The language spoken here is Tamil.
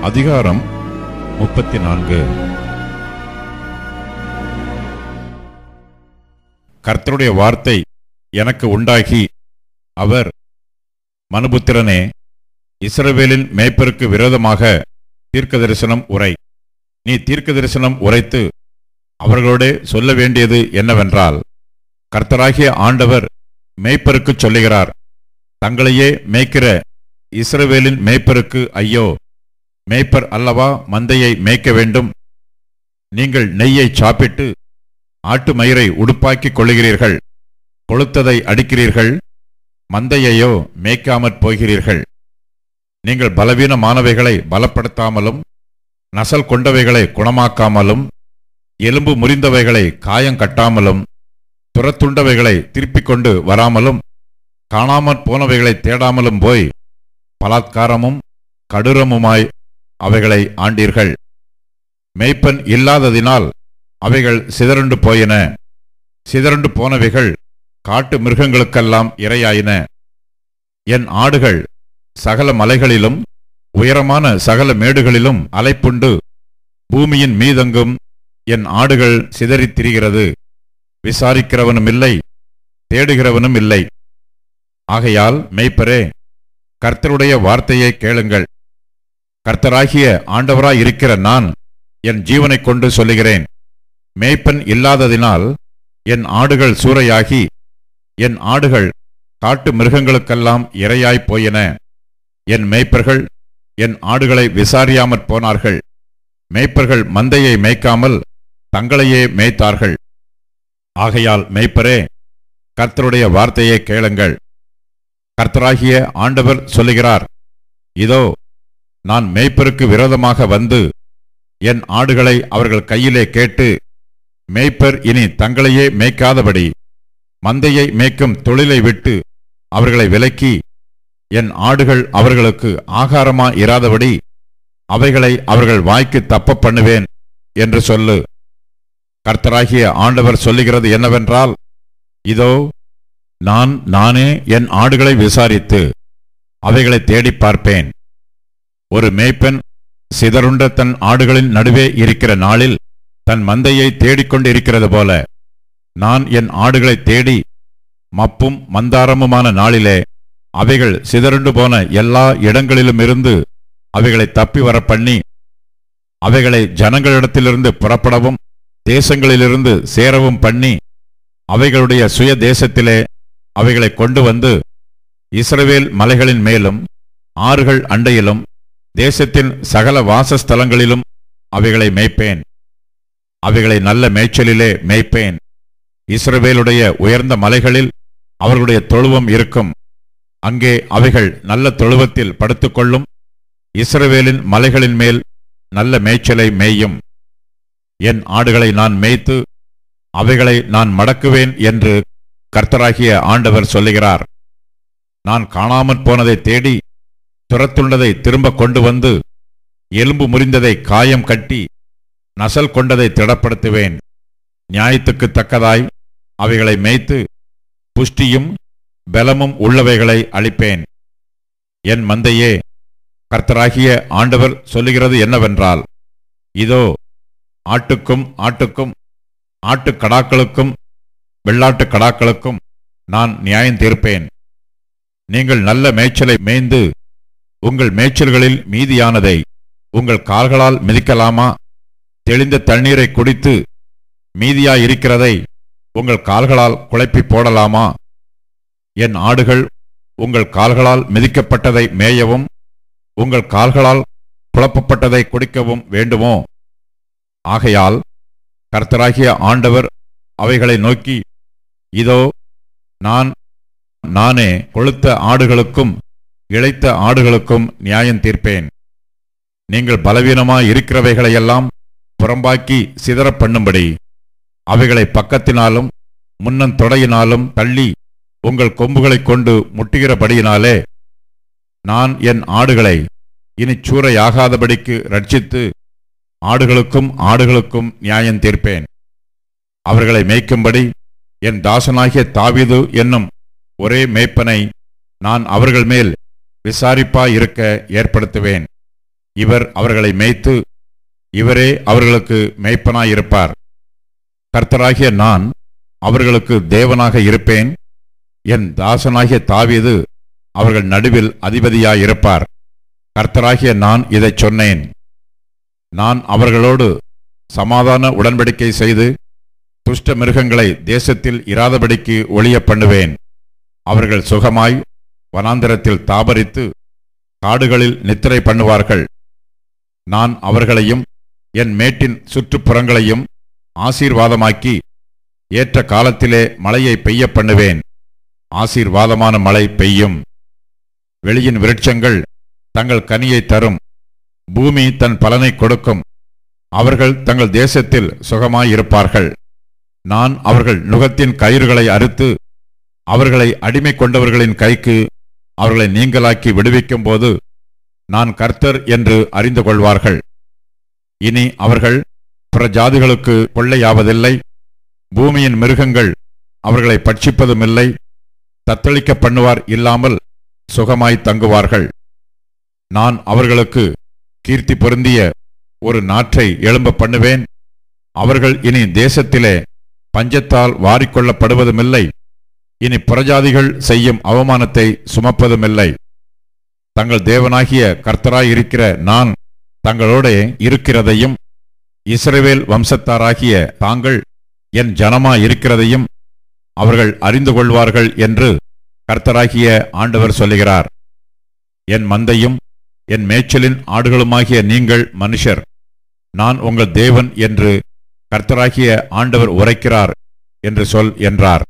அதிகாரம் 34. கர்த்தருடைய வார்த்தை எனக்கு உண்டாகி, அவர், மனுபுத்திரனே, இஸ்ரவேலின் மேய்ப்பருக்கு விரோதமாக தீர்க்க தரிசனம் உரை. நீ தீர்க்க தரிசனம் உரைத்து அவர்களோடே சொல்ல வேண்டியது என்னவென்றால், கர்த்தராகிய ஆண்டவர் மேய்ப்பருக்கு சொல்லுகிறார், தங்களையே மேய்க்கிற இஸ்ரவேலின் மேய்ப்பருக்கு ஐயோ! மேய்ப்பர் அல்லவா மந்தையை மேய்க்க வேண்டும். நீங்கள் நெய்யை சாப்பிட்டு ஆட்டு மயிரை உடுப்பாக்கிக் கொள்ளுகிறீர்கள், கொளுத்ததை அடிக்கிறீர்கள், மந்தையையோ மேய்க்காமற் போகிறீர்கள். நீங்கள் பலவீனமானவைகளை பலப்படுத்தாமலும், நசல் கொண்டவைகளை குணமாக்காமலும், எலும்பு முறிந்தவைகளை காயங்கட்டாமலும், துரத்துண்டவைகளை திருப்பிக் கொண்டு வராமலும், காணாமற் போனவைகளை தேடாமலும் போய் பலாத்காரமும் கடூரமுமாய் அவைகளை ஆண்டீர்கள். மேய்ப்பன் இல்லாததினால் அவைகள் சிதறுண்டு போயின. சிதறுண்டு போனவைகள் காட்டு மிருகங்களுக்கெல்லாம் இரையாயின. என் ஆடுகள் சகல மலைகளிலும் உயரமான சகல மேடுகளிலும் அலைப்புண்டு பூமியின் மீதெங்கும் என் ஆடுகள் சிதறித் திரிகிறது. விசாரிக்கிறவனும் இல்லை, தேடுகிறவனும் இல்லை. ஆகையால் மேய்ப்பரே, கர்த்தருடைய வார்த்தையை கேளுங்கள். கர்த்தராகிய ஆண்டவராயிருக்கிற நான் என் ஜீவனைக் கொண்டு சொல்லுகிறேன், மேய்ப்பன் இல்லாததினால் என் ஆடுகள் சூறையாகி, என் ஆடுகள் காட்டு மிருகங்களுக்கெல்லாம் இரையாய்ப் போயின. என் மேய்ப்பர்கள் என் ஆடுகளை விசாரியாமற் போனார்கள். மேய்ப்பர்கள் மந்தையை மேய்க்காமல் தங்களையே மேய்த்தார்கள். ஆகையால் மேய்ப்பரே, கர்த்தருடைய வார்த்தையை கேளுங்கள். கர்த்தராகிய ஆண்டவர் சொல்லுகிறார், இதோ, நான் மேய்ப்பருக்கு விரோதமாக வந்து என் ஆடுகளை அவர்கள் கையிலே கேட்டு, மேய்ப்பர் இனி தங்களையே மேய்க்காதபடி மந்தையை மேய்க்கும் தொழிலை விட்டு அவர்களை விலக்கி, என் ஆடுகள் அவர்களுக்கு ஆகாரமா இராதபடி அவைகளை அவர்கள் வாய்க்கு தப்ப பண்ணுவேன் என்று சொல்லு. கர்த்தராகிய ஆண்டவர் சொல்லுகிறது என்னவென்றால், இதோ, நானே என் ஆடுகளை விசாரித்து அவைகளை தேடிப் பார்ப்பேன். ஒரு மேய்ப்பன் சிதறுண்ட தன் ஆடுகளின் நடுவே இருக்கிற நாளில் தன் மந்தையை தேடிக்கொண்டிருக்கிறது போல, நான் என் ஆடுகளை தேடி மப்பும் மந்தாரமுமான நாளிலே அவைகள் சிதறுண்டு போன எல்லா இடங்களிலுமிருந்து அவைகளை தப்பி வர பண்ணி, அவைகளை ஜனங்களிடத்திலிருந்து புறப்படவும் தேசங்களிலிருந்து சேரவும் பண்ணி, அவைகளுடைய சுய தேசத்திலே அவைகளை கொண்டு வந்து இஸ்ரவேல் மலைகளின் மேலும் ஆறுகள் அண்டையிலும் தேசத்தின் சகல வாசஸ்தலங்களிலும் அவைகளை மேய்ப்பேன். அவைகளை நல்ல மேய்ச்சலிலே மேய்ப்பேன். இஸ்ரவேலுடைய உயர்ந்த மலைகளில் அவர்களுடைய தொழுவம் இருக்கும். அங்கே அவைகள் நல்ல தொழுவத்தில் படுத்துக்கொள்ளும். இஸ்ரவேலின் மலைகளின் மேல் நல்ல மேய்ச்சலை மேயும். என் ஆடுகளை நான் மேய்த்து அவைகளை நான் மடக்குவேன் என்று கர்த்தராகிய ஆண்டவர் சொல்லுகிறார். நான் காணாமற் போனதை தேடி துரத்துள்ளதை திரும்ப கொண்டு வந்து, எலும்பு முறிந்ததை காயம் கட்டி, நசல் கொண்டதை திடப்படுத்துவேன். நியாயத்துக்கு தக்கதாய் அவைகளை மேய்த்து புஷ்டியும் பலமும் உள்ளவைகளை அளிப்பேன். என் மந்தையே, கர்த்தராகிய ஆண்டவர் சொல்லுகிறது என்னவென்றால், இதோ, ஆட்டுக்கும் ஆட்டுக்கடாக்களுக்கும் வெள்ளாட்டுக் கடாக்களுக்கும் நான் நியாயம் தீர்ப்பேன். நீங்கள் நல்ல மேய்ச்சலை மேய்ந்து உங்கள் மேய்ச்சல்களில் மீதியானதை உங்கள் கால்களால் மிதிக்கலாமா? தெளிந்த தண்ணீரை குடித்து மீதியாயிருக்கிறதை உங்கள் கால்களால் குழப்பி போடலாமா? என் ஆடுகள் உங்கள் கால்களால் மிதிக்கப்பட்டதை மேயவும் உங்கள் கால்களால் குழப்பப்பட்டதை குடிக்கவும் வேண்டுமோ? ஆகையால் கர்த்தராகிய ஆண்டவர் அவைகளை நோக்கி, இதோ, நானே கொழுத்த ஆடுகளுக்கும் இளைத்த ஆடுகளுக்கும் நியாயம் தீர்ப்பேன். நீங்கள் பலவீனமாயிருக்கிறவைகளையெல்லாம் புறம்பாக்கி சிதற பண்ணும்படி அவைகளை பக்கத்தினாலும் முன்னந்தொடையினாலும் தள்ளி உங்கள் கொம்புகளைக் கொண்டு முட்டுகிறபடியினாலே நான் என் ஆடுகளை இனி சூறையாகாதபடிக்கு ரட்சித்து ஆடுகளுக்கும் நியாயம் தீர்ப்பேன். அவர்களை மேய்க்கும்படி என் தாசனாகிய தாவீது என்னும் ஒரே மேய்ப்பனை நான் அவர்கள் மேல் விசாரிப்பாயிருக்க ஏற்படுத்துவேன். இவர் அவர்களை மேய்த்து இவரே அவர்களுக்கு மேய்ப்பனாயிருப்பார். கர்த்தராகிய நான் அவர்களுக்கு தேவனாக இருப்பேன். என் தாசனாகிய தாவீது அவர்கள் நடுவில் அதிபதியாயிருப்பார். கர்த்தராகிய நான் இதைச் சொன்னேன். நான் அவர்களோடு சமாதான உடன்படிக்கை செய்து துஷ்ட மிருகங்களை தேசத்தில் இராதபடிக்கு ஒழிய பண்ணுவேன். அவர்கள் சுகமாய் வனாந்திரத்தில் தாபரித்து காடுகளில் நித்திரை பண்ணுவார்கள். நான் அவர்களையும் என் மேட்டின் சுற்றுப்புறங்களையும் ஆசீர்வாதமாக்கி ஏற்ற காலத்திலே மழையை பெய்ய பண்ணுவேன். ஆசீர்வாதமான மழை பெய்யும். வெளியின் விருட்சங்கள் தங்கள் கனியை தரும். பூமி தன் பலனை கொடுக்கும். அவர்கள் தங்கள் தேசத்தில் சுகமாயிருப்பார்கள். நான் அவர்கள் நுகத்தின் கயிறுகளை அறுத்து அவர்களை அடிமை கொண்டவர்களின் கைக்கு அவர்களை நீங்களாக்கி விடுவிக்கும் போது நான் கர்த்தர் என்று அறிந்து கொள்வார்கள். இனி அவர்கள் பிற ஜாதிகளுக்கு கொள்ளையாவதில்லை. பூமியின் மிருகங்கள் அவர்களை பட்சிப்பதுமில்லை. தத்தளிக்க பண்ணுவார் இல்லாமல் சுகமாய் தங்குவார்கள். நான் அவர்களுக்கு கீர்த்தி பொருந்திய ஒரு நாற்றை எழும்ப பண்ணுவேன். அவர்கள் இனி தேசத்திலே பஞ்சத்தால் வாரிக்கொள்ளப்படுவதுமில்லை. இனி புறஜாதிகள் செய்யும் அவமானத்தை சுமப்பதுமில்லை. தங்கள் தேவனாகிய கர்த்தராயிருக்கிற நான் தங்களோட இருக்கிறதையும் இஸ்ரவேல் வம்சத்தாராகிய தாங்கள் என் ஜனமாயிருக்கிறதையும் அவர்கள் அறிந்து கொள்வார்கள் என்று கர்த்தராகிய ஆண்டவர் சொல்லுகிறார். என் மந்தையும் என் மேய்ச்சலின் ஆடுகளுமாகிய நீங்கள் மனுஷர், நான் உங்கள் தேவன் என்று கர்த்தராகிய ஆண்டவர் உரைக்கிறார் என்று சொல் என்றார்.